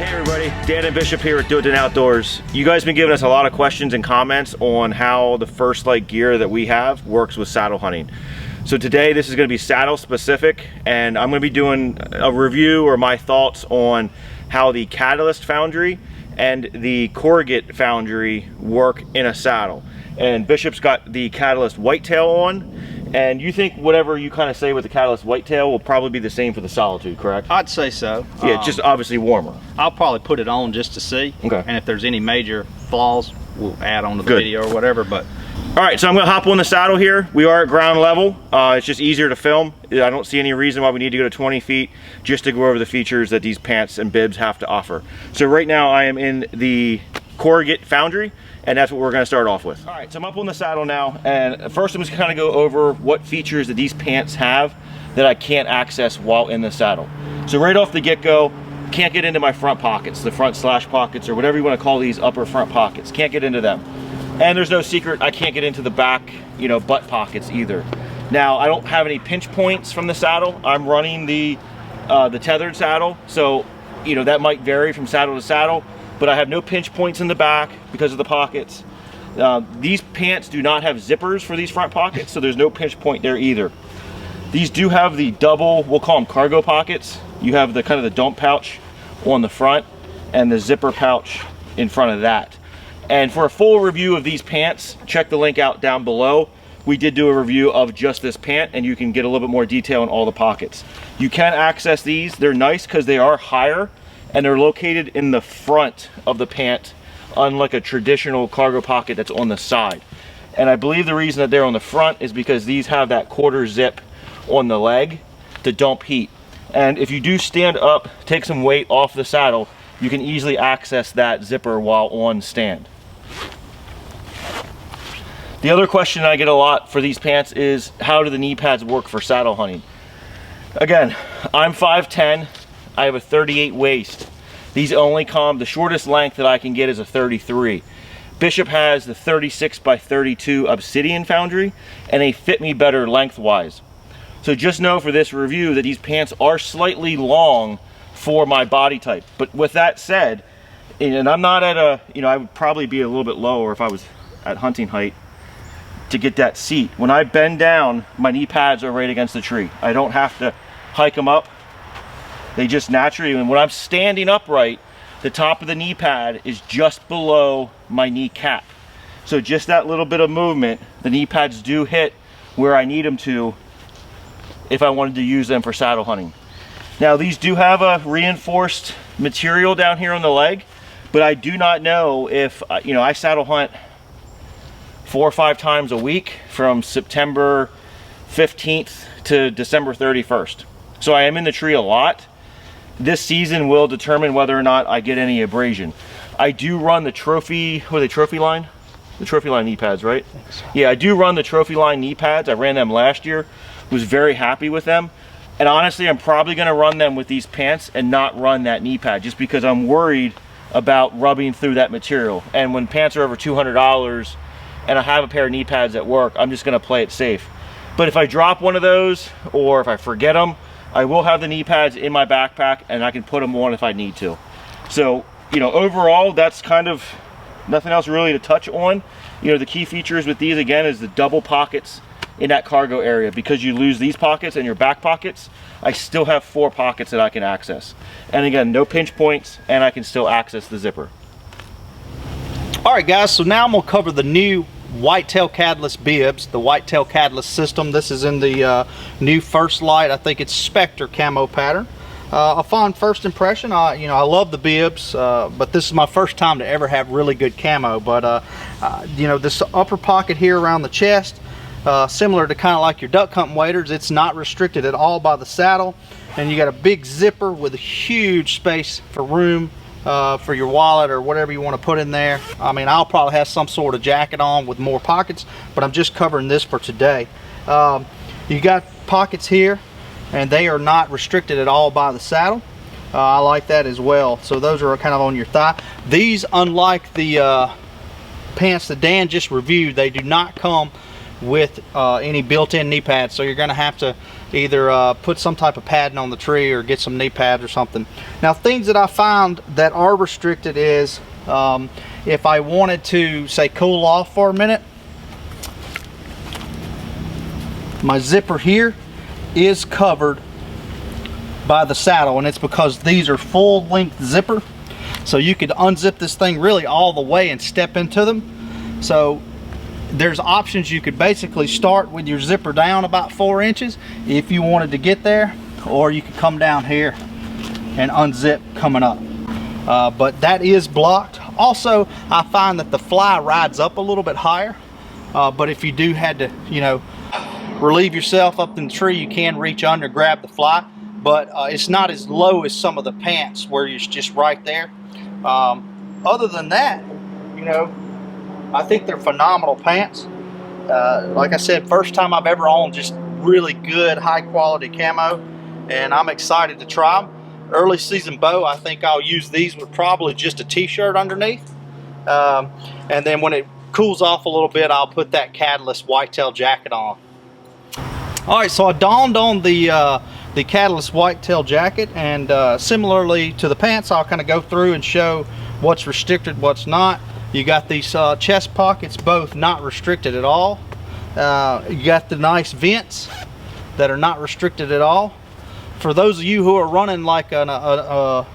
Hey everybody, Dan and Bishop here at Do It In Outdoors. You guys have been giving us a lot of questions and comments on how the First Lite gear that we have works with saddle hunting. So today this is going to be saddle specific, and I'm going to be doing a review or my thoughts on how the Catalyst Foundry and the Corrugate Foundry work in a saddle. And Bishop's got the Catalyst Whitetail on, and you think whatever you kind of say with the Catalyst Whitetail will probably be the same for the Solitude, correct? I'd say so. Yeah, it's just obviously warmer. I'll probably put it on just to see. Okay. And if there's any major flaws, we'll add on to the video or whatever. But all right, so I'm going to hop on the saddle here. We are at ground level. It's just easier to film. I don't see any reason why we need to go to 20 feet just to go over the features that these pants and bibs have to offer. So right now I am in the Corrugate Foundry, and that's what we're going to start off with. All right, so I'm up on the saddle now, and first I'm just kind of go over what features that these pants have that I can't access while in the saddle. So right off the get-go, can't get into my front pockets, the front slash pockets, or whatever you want to call these upper front pockets. Can't get into them. And there's no secret, I can't get into the back, butt pockets either. Now, I don't have any pinch points from the saddle. I'm running the tethered saddle, so that might vary from saddle to saddle, but I have no pinch points in the back because of the pockets. These pants do not have zippers for these front pockets, so there's no pinch point there either. These do have the double, we'll call them cargo pockets. You have the kind of the dump pouch on the front and the zipper pouch in front of that. And for a full review of these pants, check the link out down below. We did do a review of just this pant, and you can get a little bit more detail on all the pockets. You can access these. They're nice because they are higher, and they're located in the front of the pant, unlike a traditional cargo pocket that's on the side. And I believe the reason that they're on the front is because these have that quarter zip on the leg to dump heat. And if you do stand up, take some weight off the saddle, you can easily access that zipper while on stand. The other question I get a lot for these pants is, how do the knee pads work for saddle hunting? Again, I'm 5'10", I have a 38 waist. These only come, the shortest length that I can get is a 33. Bishop has the 36 by 32 Obsidian Foundry, and they fit me better lengthwise. So just know for this review that these pants are slightly long for my body type. But with that said, and I'm not at a, I would probably be a little bit lower if I was at hunting height to get that seat. When I bend down, my knee pads are right against the tree. I don't have to hike them up. They just naturally, and when I'm standing upright, the top of the knee pad is just below my knee cap. So just that little bit of movement, the knee pads do hit where I need them to if I wanted to use them for saddle hunting. Now these do have a reinforced material down here on the leg, but I do not know if, I saddle hunt 4 or 5 times a week from September 15th to December 31st. So I am in the tree a lot. This season will determine whether or not I get any abrasion. I do run the trophy, what are they, trophy line? The trophy line knee pads, right? I think so. Yeah, I do run the trophy line knee pads. I ran them last year, was very happy with them. And honestly, I'm probably gonna run them with these pants and not run that knee pad just because I'm worried about rubbing through that material. And when pants are over $200 and I have a pair of knee pads at work, I'm just gonna play it safe. But if I drop one of those or if I forget them, I will have the knee pads in my backpack and I can put them on if I need to. So, overall, that's kind of nothing else really to touch on. The key features with these, again, is the double pockets in that cargo area. Because you lose these pockets and your back pockets, I still have 4 pockets that I can access. And again, no pinch points, and I can still access the zipper. all right, guys, so now I'm gonna cover the new Whitetail Catalyst bibs, the Whitetail Catalyst system. This is in the new First Lite. I think it's Spectre camo pattern. A fond first impression. I love the bibs, but this is my first time to ever have really good camo. But this upper pocket here around the chest, similar to kind of like your duck hunting waders, it's not restricted at all by the saddle, and you got a big zipper with a huge space for room for your wallet or whatever you want to put in there. I mean, I'll probably have some sort of jacket on with more pockets, but I'm just covering this for today. You got pockets here, and they are not restricted at all by the saddle. I like that as well. So those are kind of on your thigh. These, unlike the pants that Dan just reviewed, they do not come with any built-in knee pads, so you're going to have to either put some type of padding on the tree or get some knee pads or something. Now, things that I found that are restricted is if I wanted to, say, cool off for a minute, my zipper here is covered by the saddle, and it's because these are full length zipper, so you could unzip this thing really all the way and step into them. So there's options. You could basically start with your zipper down about 4 inches if you wanted to get there, or you could come down here and unzip coming up. But that is blocked. Also, I find that the fly rides up a little bit higher, but if you do had to, you know, relieve yourself up in the tree, you can reach under, grab the fly, but it's not as low as some of the pants where it's just right there. Other than that, you know, I think they're phenomenal pants. Like I said, first time I've ever owned just really good high quality camo, and I'm excited to try them. Early season bow, I think I'll use these with probably just a t-shirt underneath, and then when it cools off a little bit, I'll put that Catalyst Whitetail jacket on. All right, so I donned on the Catalyst Whitetail jacket, and similarly to the pants, I'll kind of go through and show what's restricted, what's not. You got these chest pockets, both not restricted at all. You got the nice vents that are not restricted at all. For those of you who are running like a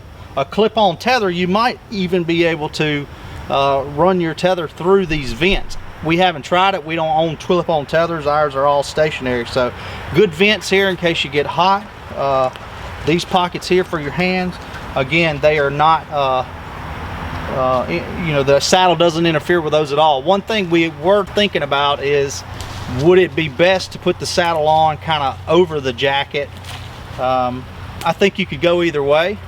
clip-on tether, you might even be able to run your tether through these vents. We haven't tried it. We don't own clip-on tethers. Ours are all stationary. So good vents here in case you get hot. These pockets here for your hands, again, they are not, you know, the saddle doesn't interfere with those at all. One thing we were thinking about is, would it be best to put the saddle on kind of over the jacket? I think you could go either way.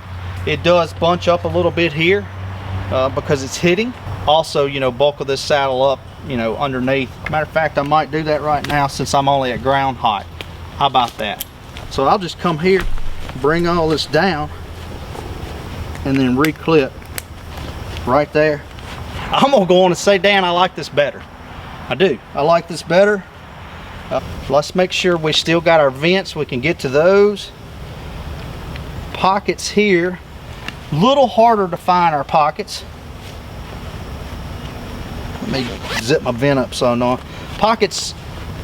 It does bunch up a little bit here because it's hitting. Also, you know, bulk of this saddle up, you know, underneath. Matter of fact, I might do that right now since I'm only at ground height. How about that? So I'll just come here, bring all this down, and then reclip right there. I'm gonna go on and say, Dan, I like this better. I do. I like this better. Let's make sure we still got our vents. We can get to those. Pockets here, a little harder to find our pockets. Let me zip my vent up so I know. Pockets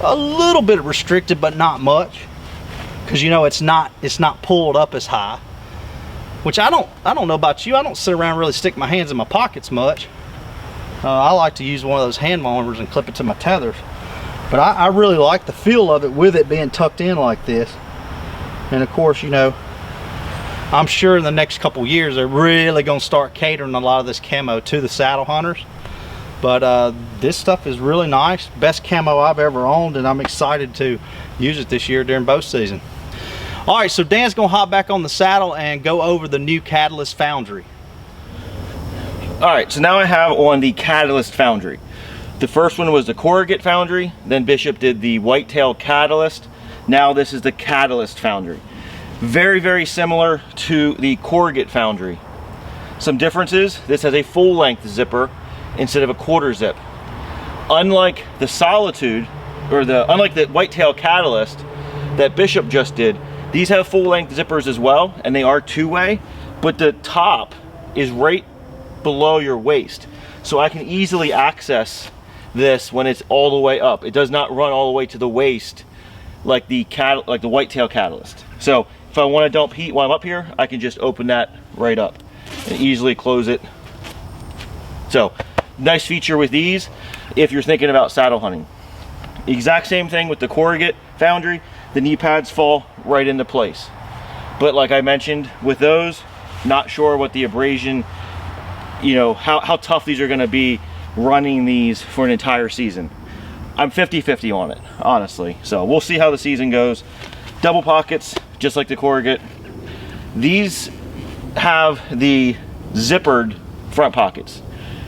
a little bit restricted, but not much, because you know it's not pulled up as high. Which I don't know about you. I don't sit around and really stick my hands in my pockets much. I like to use one of those hand warmers and clip it to my tethers. But I really like the feel of it with it being tucked in like this. And of course, you know, I'm sure in the next couple years they're really going to start catering a lot of this camo to the saddle hunters. But this stuff is really nice. Best camo I've ever owned, and I'm excited to use it this year during bow season. All right, so Dan's gonna hop back on the saddle and go over the new Catalyst Foundry. All right, so now I have on the Catalyst Foundry. The first one was the Corrugate Foundry, then Bishop did the Whitetail Catalyst. Now this is the Catalyst Foundry. Very, very similar to the Corrugate Foundry. Some differences: this has a full length zipper instead of a quarter zip. Unlike the Solitude, or unlike the Whitetail Catalyst that Bishop just did, these have full length zippers as well, and they are two-way, but the top is right below your waist. So I can easily access this when it's all the way up. It does not run all the way to the waist like the Whitetail Catalyst. So if I want to dump heat while I'm up here, I can just open that right up and easily close it. So nice feature with these if you're thinking about saddle hunting. Exact same thing with the Corrugate Foundry. The knee pads fall right into place. But like I mentioned with those, not sure what the abrasion, you know, how tough these are going to be running these for an entire season. I'm 50-50 on it, honestly. So we'll see how the season goes. Double pockets, just like the Corrugate. These have the zippered front pockets.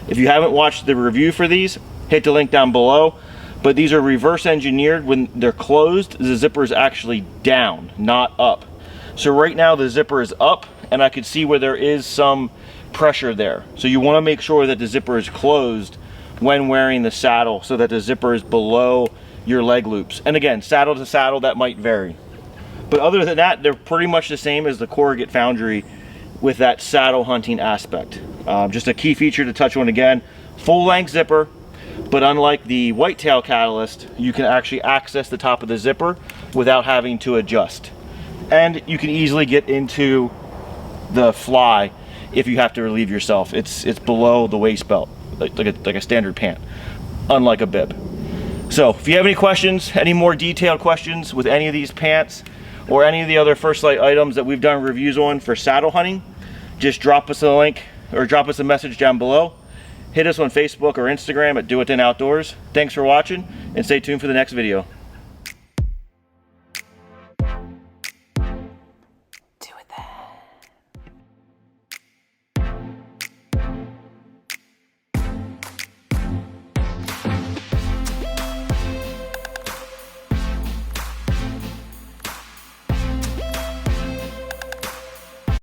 If you haven't watched the review for these, hit the link down below. But these are reverse engineered. When they're closed, the zipper is actually down, not up. So right now the zipper is up, and I could see where there is some pressure there. So you want to make sure that the zipper is closed when wearing the saddle, so that the zipper is below your leg loops. And again, saddle to saddle, that might vary. But other than that, they're pretty much the same as the Corrugate Foundry with that saddle hunting aspect. Just a key feature to touch on again, full length zipper, but unlike the Whitetail Catalyst, you can actually access the top of the zipper without having to adjust. And you can easily get into the fly if you have to relieve yourself. It's below the waist belt, like a standard pant, unlike a bib. So if you have any questions, any more detailed questions with any of these pants or any of the other First Lite items that we've done reviews on for saddle hunting, just drop us a link or drop us a message down below. Hit us on Facebook or Instagram at Do It Then Outdoors. Thanks for watching, and stay tuned for the next video.